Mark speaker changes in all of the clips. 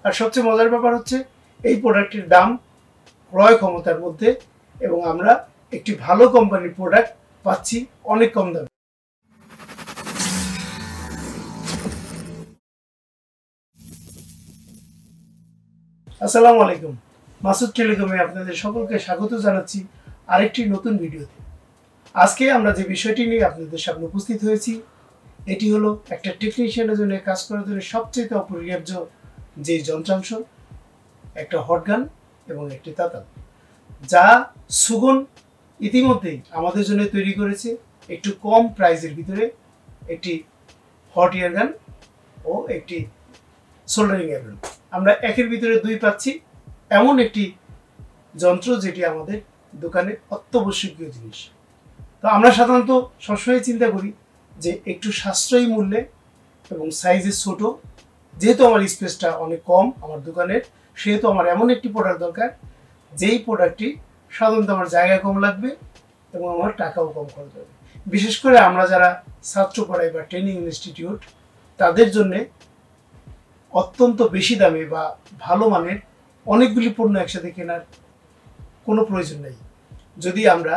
Speaker 1: আর সবচেয়ে মজার ব্যাপার হচ্ছে এই প্রোডাক্টের দাম ক্রয় ক্ষমতার মধ্যে এবং আমরা একটি ভালো কোম্পানির প্রোডাক্ট পাচ্ছি অনেক কম দামে। আসসালামু আলাইকুম, মাসুদ টেলিকমে আপনাদের সকলকে স্বাগত জানাচ্ছি আরেকটি নতুন ভিডিওতে। আজকে আমরা যে বিষয়টি নিয়ে আপনাদের সামনে উপস্থিত হয়েছি এটি হলো একটা টেকনিশিয়ানের জন্য কাজ করার জন্য সবচেয়ে অপরিহার্য যে যন্ত্রাংশ, একটা হটগান এবং একটি তাতাল, যা সুগন ইতিমধ্যেই আমাদের জন্য তৈরি করেছে একটু কম প্রাইসের ভিতরে একটি হট এয়ার গান ও একটি সোল্ডারিং এয়ার গান। আমরা একের ভিতরে দুই পাচ্ছি এমন একটি যন্ত্র যেটি আমাদের দোকানে অত্যাবশ্যকীয় জিনিস। তো আমরা সাধারণত সবসময় চিন্তা করি যে একটু সাশ্রয়ী মূল্যে এবং সাইজে ছোট, যেহেতু আমার স্পেসটা অনেক কম আমার দোকানের, সেহেতু আমার এমন একটি প্রোডাক্ট দরকার যেই প্রোডাক্টটি সাধারণত আমার জায়গা কম লাগবে এবং আমার টাকাও কম খরচ হবে। বিশেষ করে আমরা যারা ছাত্র পড়াই বা ট্রেনিং ইনস্টিটিউট, তাদের জন্যে অত্যন্ত বেশি দামে বা ভালো মানের অনেকগুলি পণ্য একসাথে কেনার কোনো প্রয়োজন নেই। যদি আমরা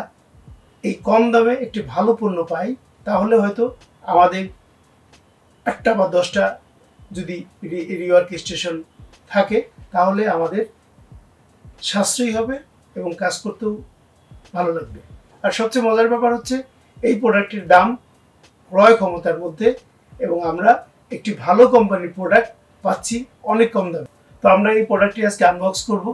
Speaker 1: এই কম দামে একটি ভালো পণ্য পাই তাহলে হয়তো আমাদের 8টা বা 10টা যদি রিওয়ার্ক স্টেশন থাকে তাহলে আমাদের সাশ্রয়ী হবে এবং কাজ করতেও ভালো লাগবে। আর সবচেয়ে মজার ব্যাপার হচ্ছে এই প্রোডাক্টের দাম ক্রয় ক্ষমতার মধ্যে এবং আমরা একটি ভালো কোম্পানির প্রোডাক্ট পাচ্ছি অনেক কম দামে। তো আমরা এই প্রোডাক্টটি আজকে আনবক্স করব।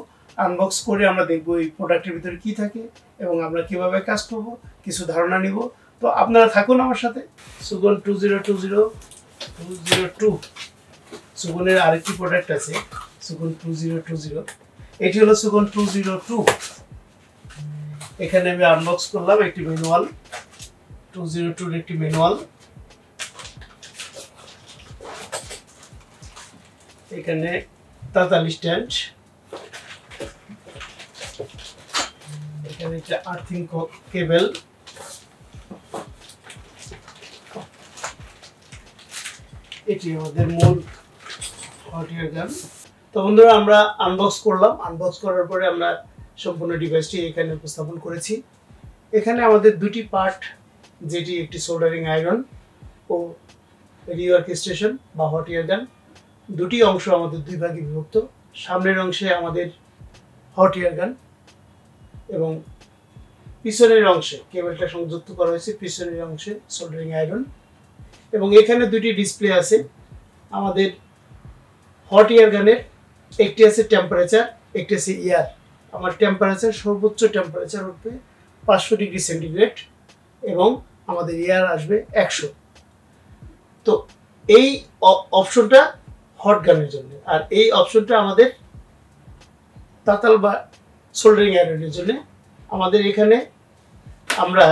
Speaker 1: আনবক্স করে আমরা দেখব এই প্রোডাক্টের ভিতরে কি থাকে এবং আমরা কিভাবে কাজ করব, কিছু ধারণা নিব। তো আপনারা থাকুন আমার সাথে। সুগন 20202 সুগনের আরেকটি প্রোডাক্ট আছে, সুগন 2020। এটি হলো সুগন 202। এখানে আমি আনবক্স করলাম একটি ম্যানুয়াল, 202 একটি ম্যানুয়াল। এখানে তাতালি স্ট্যান্ড, এখানে একটা আর্থিং কেবল, এটি আমাদের মূল হট এয়ার গান। তো বন্ধুরা, আমরা আনবক্স করলাম। আনবক্স করার পরে আমরা সম্পূর্ণ ডিভাইসটি এখানে উপস্থাপন করেছি। এখানে আমাদের দুটি পার্ট, যেটি একটি সোল্ডারিং আয়রন ও রিওয়ার্ক স্টেশন বা হট এয়ার গান, দুটি অংশ আমাদের দুই ভাগে বিভক্ত। সামনের অংশে আমাদের হট এয়ার গান এবং পিছনের অংশে কেবলটা সংযুক্ত করা হয়েছে, পিছনের অংশে সোল্ডারিং আয়রন। এবং এখানে দুটি ডিসপ্লে আছে আমাদের হট এয়ার গানের, একটি আছে টেম্পারেচার, একটি আছে এয়ার। আমার টেম্পারেচার, সর্বোচ্চ টেম্পারেচার উঠবে 500 ডিগ্রি সেন্টিগ্রেড এবং আমাদের এয়ার আসবে 100। তো এই অপশনটা হট গানের জন্য, আর এই অপশনটা আমাদের তাতাল বা সোল্ডারিং আয়রনের জন্য। আমাদের এখানে আমরা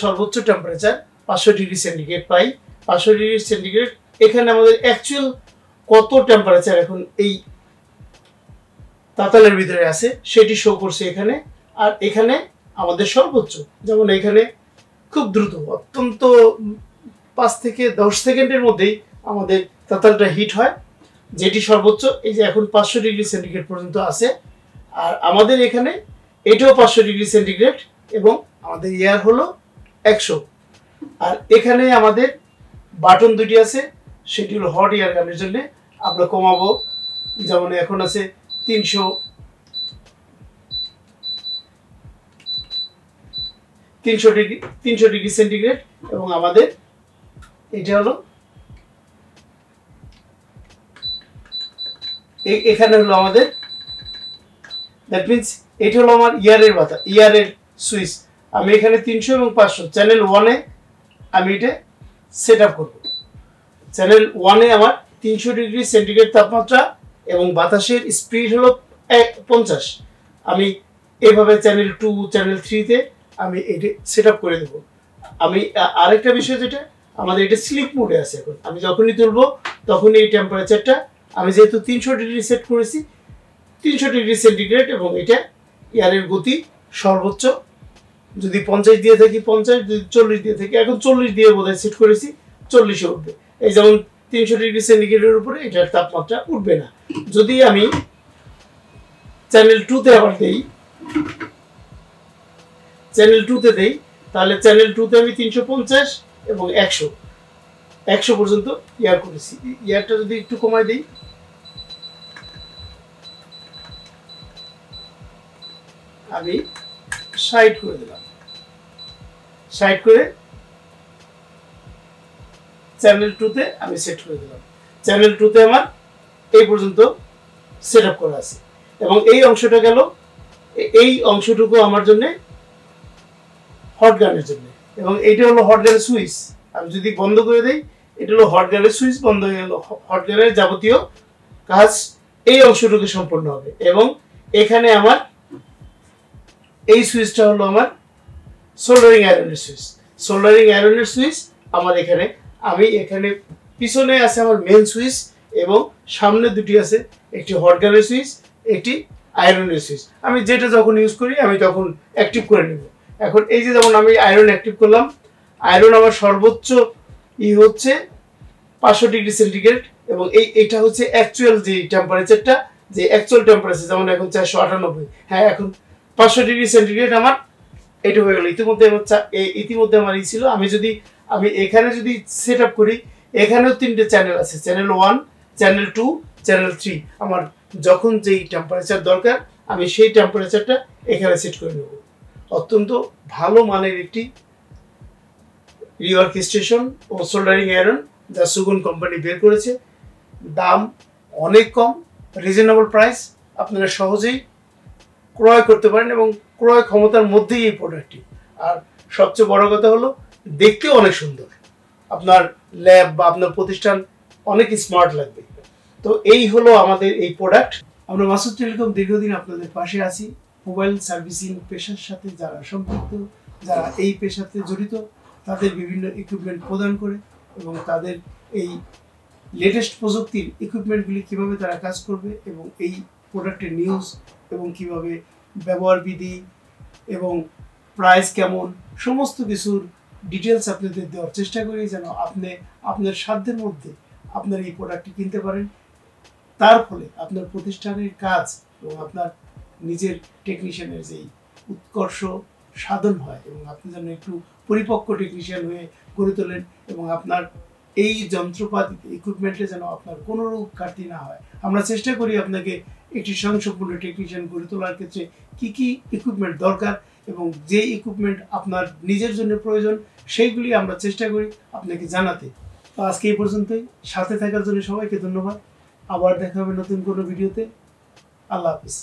Speaker 1: সর্বোচ্চ টেম্পারেচার 500 ডিগ্রি সেন্টিগ্রেড পাই। 500 ডিগ্রি সেন্টিগ্রেড এখানে আমাদের অ্যাকচুয়াল কত টেম্পারেচার এখন এই তাতালের ভিতরে আছে সেটি শো করছে এখানে। আর এখানে আমাদের সর্বোচ্চ, যেমন এখানে খুব দ্রুত, অত্যন্ত 5 থেকে 10 সেকেন্ডের মধ্যেই আমাদের তাতালটা হিট হয়, যেটি সর্বোচ্চ এই যে এখন 500 ডিগ্রি সেন্টিগ্রেড পর্যন্ত আছে। আর আমাদের এখানে এটাও 500 ডিগ্রি সেন্টিগ্রেড এবং আমাদের এয়ার হলো 100। আর এখানে আমাদের বাটন দুটি আছে, সেটি হলো হট এয়ার গানের জন্য। আমরা কমাবো, যেমন এখন আছে 300 ডিগ্রি সেন্টিগ্রেড এবং আমাদের এটা হলো এখানে হলো আমাদের, দ্যাট মিনস এটা হলো আমার ইয়ারের বাতা, ইয়ারের সুইচ। আমি এখানে 300 এবং 500 চ্যানেল 1-এ আমি এটা সেট আপ করবো। চ্যানেল 1-এ আমার 300 ডিগ্রি সেন্টিগ্রেড তাপমাত্রা এবং বাতাসের স্পিড হলো 50। আমি এইভাবে চ্যানেল 2, চ্যানেল 3-তে আমি এটা সেট আপ করে দেবো। আমি আরেকটা বিষয়, যেটা আমাদের এটা স্লিপ মোডে আছে। এখন আমি যখনই তুলবো তখনই এই টেম্পারেচারটা, আমি যেহেতু 300 ডিগ্রি সেট করেছি, 300 ডিগ্রি সেন্টিগ্রেড এবং এটা এয়ারের গতি সর্বোচ্চ যদি 50 দিয়ে থাকি 50, যদি 40 দিয়ে থাকি, এখন 40 দিয়ে বোধহয় সেট করেছি, 40-এ উঠবে। এই যেমন 300 ডিগ্রি সেন্টিগ্রেডের উপরে এটার তাপমাত্রা উঠবে না। যদি আমি চ্যানেল 2-তে আবার দেই, চ্যানেল 2-তে দেই, তাহলে চ্যানেল 2-তে আমি 350 এবং 100 পর্যন্ত ইয়ার করেছি। ইয়ারটা যদি একটু কমাই দিই, আমি 60 করে দিলাম, 60 করে চ্যানেল 2-তে আমি সেট করে দিলাম। চ্যানেল 2-তে আমার এই পর্যন্ত সেট আপ করা আছে এবং এই অংশটা গেল, এই অংশটুকু আমার জন্য হট গানের জন্য, এবং এইটা হলো হট গানের সুইচ। আমি যদি বন্ধ করে দেই, এটা হলো হট গানের সুইচ, বন্ধ হয়ে গেল। হট গানের যাবতীয় কাজ এই অংশটুকু সম্পন্ন হবে। এবং এখানে আমার এই সুইচটা হলো আমার সোল্ডারিং আয়রনের সুইচ। সোল্ডারিং আয়রনের সুইচ আমার এখানে, আমি এখানে পিছনে আছে আমার মেন সুইচ এবং সামনে দুটি আছে, একটি হট গানের সুইচ, একটি আয়রনের সুইচ। আমি যেটা যখন ইউজ করি আমি তখন অ্যাক্টিভ করে নেব। এখন এই যে যেমন আমি আয়রন অ্যাক্টিভ করলাম, আয়রন আমার সর্বোচ্চ হচ্ছে 500 ডিগ্রি সেন্টিগ্রেড, এবং এটা হচ্ছে অ্যাকচুয়াল যে টেম্পারেচারটা, যে অ্যাকচুয়াল টেম্পারেচার, যেমন এখন 498, হ্যাঁ এখন 500 ডিগ্রি সেন্টিগ্রেড আমার এটা হয়ে গেল। ইতিমধ্যে আমার ছিল। আমি এখানে যদি সেট আপ করি, এখানেও 3টে চ্যানেল আছে, চ্যানেল 1, চ্যানেল 2, চ্যানেল 3। আমার যখন যেই টেম্পারেচার দরকার আমি সেই টেম্পারেচারটা এখানে সেট করে নেব। অত্যন্ত ভালো মানের একটি রিওয়ার্ক স্টেশন ও সোল্ডারিং আয়রন যা সুগন কোম্পানি বের করেছে। দাম অনেক কম, রিজনেবল প্রাইস, আপনারা সহজেই ক্রয় করতে পারেন এবং ক্রয় ক্ষমতার মধ্যেই এই প্রোডাক্টটি। আর সবচেয়ে বড় কথা হলো দেখতেও অনেক সুন্দর, আপনার ল্যাব বা আপনার প্রতিষ্ঠান অনেক স্মার্ট লাগবে। তো এই হলো আমাদের এই প্রোডাক্ট। আমরা মাসুদ টেলিকম দীর্ঘদিন আপনাদের পাশে আছি। মোবাইল সার্ভিসিং পেশার সাথে যারা সম্পৃক্ত, যারা এই পেশাতে জড়িত, তাদের বিভিন্ন ইকুইপমেন্ট প্রদান করে এবং তাদের এই লেটেস্ট প্রযুক্তির ইকুইপমেন্টগুলি কীভাবে তারা কাজ করবে এবং এই প্রোডাক্টের নিউজ এবং কীভাবে ব্যবহার বিধি এবং প্রাইস কেমন, সমস্ত কিছুর ডিটেলস আপনাদের দেওয়ার চেষ্টা করি, যেন আপনি আপনার সাধ্যের মধ্যে আপনার এই প্রোডাক্টটি কিনতে পারেন। তার ফলে আপনার প্রতিষ্ঠানের কাজ এবং আপনার নিজের টেকনিশিয়ানের যেই উৎকর্ষ সাধন হয় এবং আপনি যেন একটু পরিপক্ক টেকনিশিয়ান হয়ে গড়ে তোলেন এবং আপনার এই যন্ত্রপাতি ইকুইপমেন্টে যেন আপনার কোনো রূপ ঘাটতি না হয়। আমরা চেষ্টা করি আপনাকে একটি স্বয়ংসম্পূর্ণ টেকনিশিয়ান গড়ে তোলার ক্ষেত্রে কী কী ইকুইপমেন্ট দরকার এবং যে ইকুইপমেন্ট আপনার নিজের জন্য প্রয়োজন সেইগুলি আমরা চেষ্টা করি আপনাকে জানাতে। তো আজকে এই পর্যন্তই, সাথে থাকার জন্য সবাইকে ধন্যবাদ। আবার দেখা হবে নতুন কোনো ভিডিওতে। আল্লাহ হাফিজ।